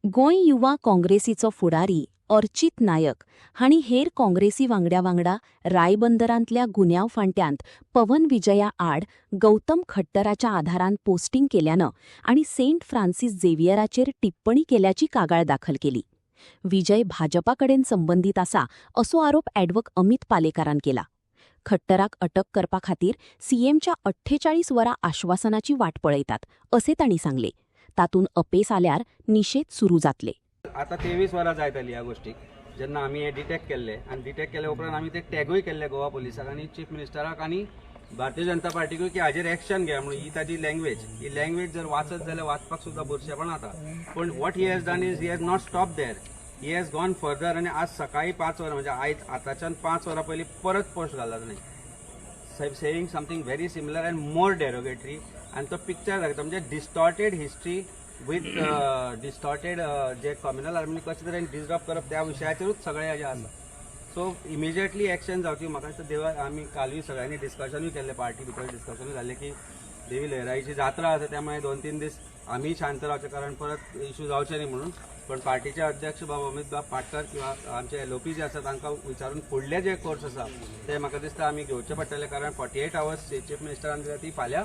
गोंय युवा काँग्रेसीचो फुडारी अर्चित नायक हांणी हेर काँग्रेसी वांगड्या वांगडा रायबंदरांतल्या गुन्यांव फांट्यांत पवन विजया आड गौतम खट्टराच्या आधारान पोस्टिंग केल्यानं आनी सेंट फ्रांसीस झेवियराचेर टिप्पणी केल्याची कागाळ दाखल केली. विजय भाजपाकडेन संबंदीत आसा असो आरोप ॲडव्होकेट अमित पालेकारान केला. खट्टराक अटक करपा खातीर सीएमच्या 48 वरां आश्वासनाची वाट पळयतात असे तांणी सांगले. तातूंत अपेस आल्यार निशेध सुरू जातले. आता 23 वरां जायतली ह्या गोष्टीक जेन्ना आमी हे डिटेक्ट केल्ले आनी डिटेक्ट केले उपरांत आमी ते टॅगूय केल्ले गोवा पुलिसाक आनी चीफ मिनिस्टराक आनी भारतीय जनता पार्टीकूय की हाजेर एक्शन घे म्हणून ही ताजी लँग्वेज ही लँग्वेज जर वाचत जाल्यार वाचपाक सुद्दां बुरशेपण जाता. पूण what he has done is he has not stop there, he has gone further आनी आज सकाळी 5 वरां म्हणजे आयज आताच्यान 5 वरां पयलीं परत पोस्ट घालला ताणें saying something very similar and more derogatory आनी तो पिक्चर दाखयता म्हणजे डिस्टॉर्टेड हिस्ट्री विथ डिस्टॉर्टेड जे कम्युनल आर्मी कशें तरेन डिस्टर्ब करप त्या विशयाचेरूच सगळें हेजें आसा. सो इमिजिएटली एक्शन जावची. म्हाका दिसता देवा आमी कालूय सगळ्यांनी डिस्कशनूय केल्लें पार्टी भितर डिस्कशनूय जाल्लें की देवी लहराईची जात्रा आसा त्यामुळे 2-3 दीस आमी शांत रावचे कारण परत इश्यू जावचे न्ही म्हणून. पण पार्टीचे अध्यक्ष बाब अमित बाब पाटकर किंवा आमचे एलओपी जे आसा तांकां विचारून फुडले जे कोर्स आसा ते म्हाका दिसता आमी घेवचे पडटले कारण 48 आवर्स चीफ मिनिस्टरान दिल्या ती फाल्यां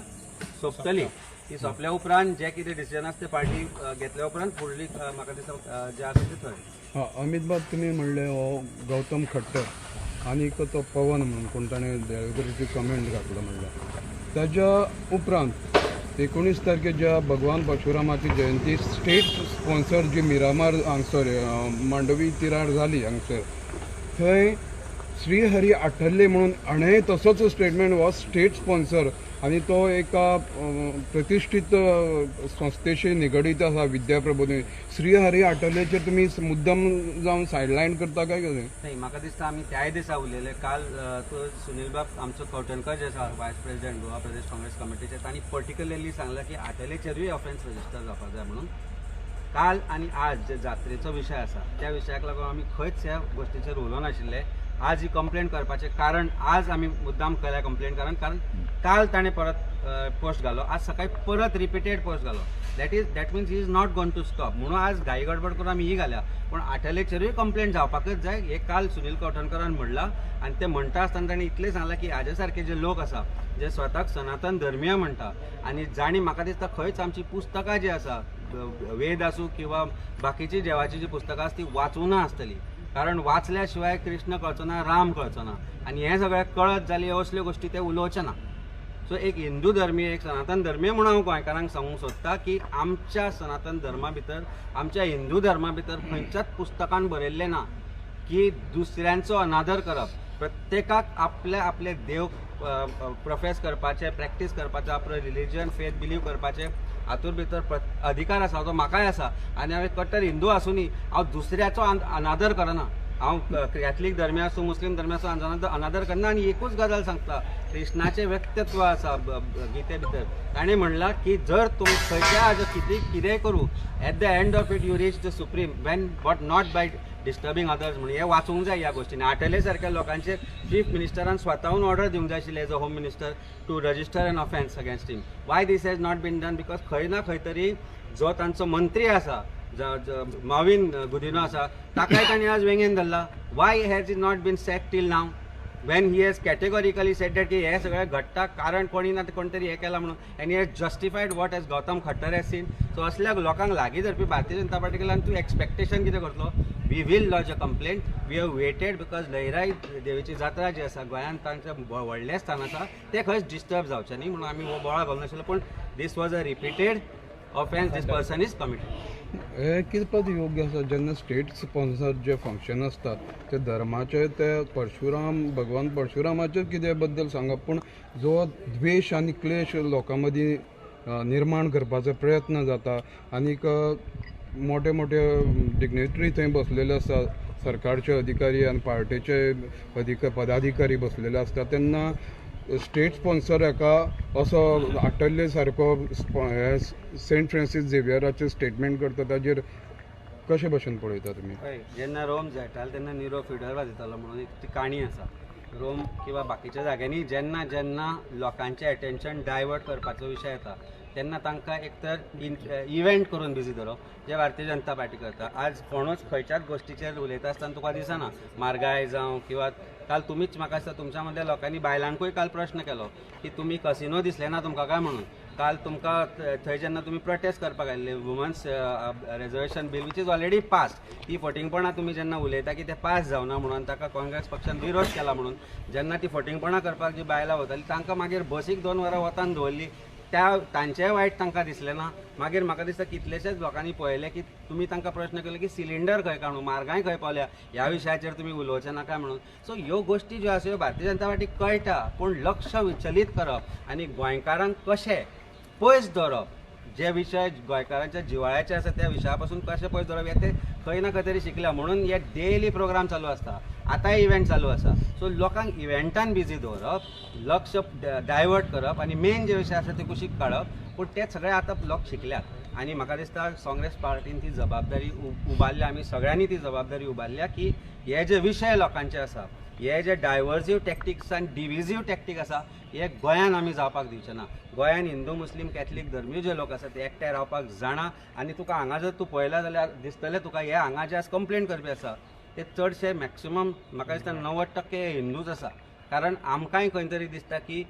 सोंपतली. ती सोंपल्या उपरांत जे कितें डिसिजन आसा ते पार्टी घेतल्या उपरांत फुडली म्हाका दिसता जे आसा ते थंय. अमित बाब तुमी म्हणले हो गौतम खट्टर आनी तो पवन म्हणून कोण ताणें डेरोगेटरी कमेंट घातलो म्हणल्यार ताच्या उपरांत 19 तारखेच्या भगवान परशुरामाची जयंती स्टेट स्पॉन्सर जी मिरामार हांगसर मांडवी तिराड जाली हांगसर थंय श्रीहरी आठल्ले म्हणून हाणें तसोच स्टेटमेंट हो स्टेट स्पॉन्सर आनी तो एका प्रतिश्ठीत संस्थेशी निगडीत आसा विद्याप्रबोधिनी श्रीहरी आठल्लेचेर तुमी मुद्दम जावन सायडलायन करता काय कशें? नाही म्हाका दिसता आमी त्याय दिसा उलयले काल तो सुनील बाब आमचो कवटणकर जे आसा वायस प्रेसिडेंट गोवा प्रदेश काँग्रेस कमिटीचे तांणी पर्टिक्युलरली सांगला की आठलेचेरूय ऑफेन्स रजिस्टर जावपाक जाय म्हणून. काल आनी आज जे जात्रेचो विशय आसा त्या विशयाक लागून आमी खंयच ह्या गोश्टीचेर उलोवनाशिल्ले. आज ही कंप्लेंट करपाचें कारण आज आमी मुद्दाम केल्या कंप्लेंट कारण काल ताणें परत पोस्ट घालो आज सकाळी परत रिपिटेड पोस्ट घालो. That means he is not गोन टू स्टॉप म्हणून आज घाई गडबड करून आमी ही घाल्या. पण आठलेचेरूय कंप्लेंट जावपाकच जाय हे काल सुनील कवटणकरान म्हणलां आनी ते म्हणटा आसतना ताणें इतलें सांगलां की हाजे सारके जे लोक आसा जे स्वताक सनातन धर्मीय म्हणटा आनी जाणी म्हाका दिसता खंयच आमची पुस्तकां जी आसा वेद आसूं किंवा बाकीची देवाची जी पुस्तकां आसा ती वाचूना आसतली कारण वाचल्या शिवाय कृष्ण कळचो ना राम कळचो ना आनी हें सगळें कळत जाली असल्यो गोश्टी ते उलोवचे ना. सो एक हिंदू धर्मीय एक सनातन धर्मीय म्हणून हांव गोंयकारांक सांगूंक सोदता की आमच्या सनातन धर्मा भितर आमच्या हिंदू धर्मा भितर खंयच्याच पुस्तकान बरयल्लें ना की दुसऱ्यांचो अनादर करप. प्रत्येकाक आपले आपले देव प्रोफेस करपाचे प्रॅक्टीस करपाचे आपलो रिलिजन फेथ बिलीव करपाचे हातूंत भितर अधिकार आसा तो म्हाकाय आसा आनी हांव कट्टर हिंदू आसूनी हांव दुसऱ्याचो अनादर करना. हांव कॅथलीक धर्मी आसूं मुस्लीम धर्मी आसूं हांचो अनादर करना आनी एकूच गजाल सांगता कृष्णाचें व्यक्तित्व आसा गिते भितर ताणें म्हणलां की जर तुमी खंयच्या हाजो कितेंय करूं at the end of it you reach the supreme when but not by disturbing others म्हणून हें वाचूंक जाय ह्या गोश्टींनी. आठले सारक्या लोकांचेर चीफ मिनिस्टरान स्वताहून ऑर्डर दिवंक जाय आशिल्ली as a home minister to register an offence against him. Why this has not been done because खंय ना खंय तरी जो तांचो मंत्री आसा माविन गुदिनो आसा ताकाय ताणें आज वेंगेन धरला. Y has it not bin set till now when he has कॅटेगॉरिकली set that की हे सगळें घडटा कारण कोणी ना कोण तरी हें केलां म्हणून and he has justified what as Gautam Khattar has seen. So असल्या लोकांक लागीं धरपी भारतीय जनता पार्टी कडल्यान तूं एक्सपेक्टेशन कितें करतलो? We will lodge a complaint. We have waited because लयराई देवीची जात्रा जी आसा गोंयांत तांचें व्हडलें स्थान आसा तें खंयच डिस्टर्ब जावचें न्ही म्हणून आमी हो बोवाळ घालूं नाशिल्लो. पूण this was a repeated offence this person is committed. हे कितपत योग्य आसा जेन्ना स्टेट स्पॉन्सर जे फंक्शन आसतात ते धर्माचे ते परशुराम भगवान परशुरामाचेर कितें बद्दल सांगप पूण जो द्वेश आनी क्लेश लोकां मदीं निर्माण करपाचो प्रयत्न जाता आनीक मोठे मोठे डिग्नेटरी थंय बसलेले आसता सरकारचे अधिकारी आनी पार्टीचे पदाधिकारी बसलेले आसता तेन्ना स्टेट स्पॉन्सर हाका असो आठल्ले सारको सेंट फ्रांसीस झेवियराचें स्टेटमेंट करता ताजेर कशे भशेन पळयता तुमी? जेन्ना रोम झेटालो तेन्ना निरो फिडर वाजयतालो म्हणून एक ती काणी आसा. रोम किंवा बाकीच्या जाग्यांनी जेन्ना जेन्ना लोकांचें एटेन्शन डायवर्ट करपाचो विशय येता तेन्ना तांकां एक तर इव्हेंट करून बिजी धरप जे भारतीय जनता पार्टी करता. आज कोणूच खंयच्याच गोश्टीचेर उलयता आसतना तुका दिसना म्हारगाय जावं किंवा काल तुमीच म्हाका दिसता तुमच्या मदल्या लोकांनी बायलांकूय काल प्रश्न केलो की तुमी कसिनो दिसले ना तुमकां काय म्हणून. काल तुमकां थंय जेन्ना तुमी प्रोटेस्ट करपाक आयिल्ले women's reservation bill which is already pass ती फटींगपणां तुमी जेन्ना उलयता की ते पास जावना म्हणून ताका काँग्रेस पक्षान विरोध केला म्हणून जेन्ना ती फटींगपणां करपाक जी बायलां वतालीं तांकां मागीर बसीक 2 वरां वतान दवरली तांचेंय वायट तांकां दिसलें ना. मागीर म्हाका दिसता कितलेशेच लोकांनी पळयलें की तुमी तांकां प्रश्न केलो की सिलिंडर खंय काडूं म्हारगाय खंय पावल्या ह्या विशयाचेर तुमी उलोवचें नाका म्हणून. सो ह्यो गोश्टी ज्यो आसा ह्यो भारतीय जनता पार्टीक कळटा पूण लक्ष विचलीत करप आनी गोंयकारांक कशें पयस धरप जे विशय गोंयकारांच्या जिवाळ्याचे आसा त्या विशया पासून कशें पयस धरप हे ते खंय ना खंय तरी शिकल्या म्हणून हे डेली प्रोग्राम चालू आसता. आतांय इव्हेंट चालू आसा. सो लोकांक इव्हेंटान बिजी दवरप लक्ष डायवर्ट करप आनी मेन जे विशय आसा ते कुशीक काडप. पूण ते सगळे आतां लोक शिकल्यात आनी म्हाका दिसता काँग्रेस पार्टीन ती जबाबदारी उबारल्या. आमी सगळ्यांनी ती जबाबदारी उबारल्या की हे जे विशय लोकांचे आसा हे जे डायवर्जीव टॅक्टिक्स आनी डिविजीव टॅक्टीक आसा हे गोंयान आमी जावपाक दिवचे ना. गोंयान हिंदू मुस्लीम कॅथलीक धर्मीय जे लोक आसा ते एकठांय रावपाक जाणा. आनी तुका हांगा जर तूं पळयला जाल्यार दिसतलें तुका हे हांगा जे कंप्लेंट करपी आसा ते चडशे मॅक्सिमम म्हाका दिसता 90% हिंदूच आसा. कारण आमकांय खंय तरी दिसता की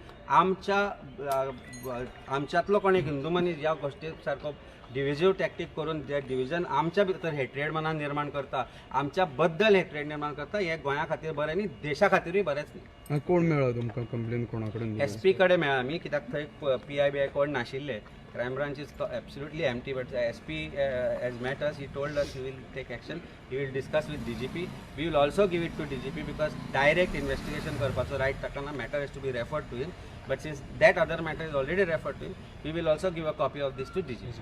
आमच्यातलो कोण एक हिंदू मनीस ह्या गोश्टी सारको डिविजीव टॅक्टीक करून जे डिविजन आमच्या भितर हेट्रेड मनान निर्माण करता आमच्या बद्दल हेट्रेड निर्माण करता हे गोंया खातीर बरें न्ही देशा खातीरूय बरेंच न्ही. कोण मेळ्ळो तुमकां कंप्लेन कोणा कडेन SP कडेन मेळ्ळा आमी कित्याक थंय PIBI कोण नाशिल्ले. Crime branch is absolutely empty but SP has met us. He told us he will take action. He will discuss with DGP. We will also give it to DGP because direct investigation करपाचो right ताका ना. Matter has to be referred to him. But since that other matter is already referred to him, we will also give a copy of this to DGP.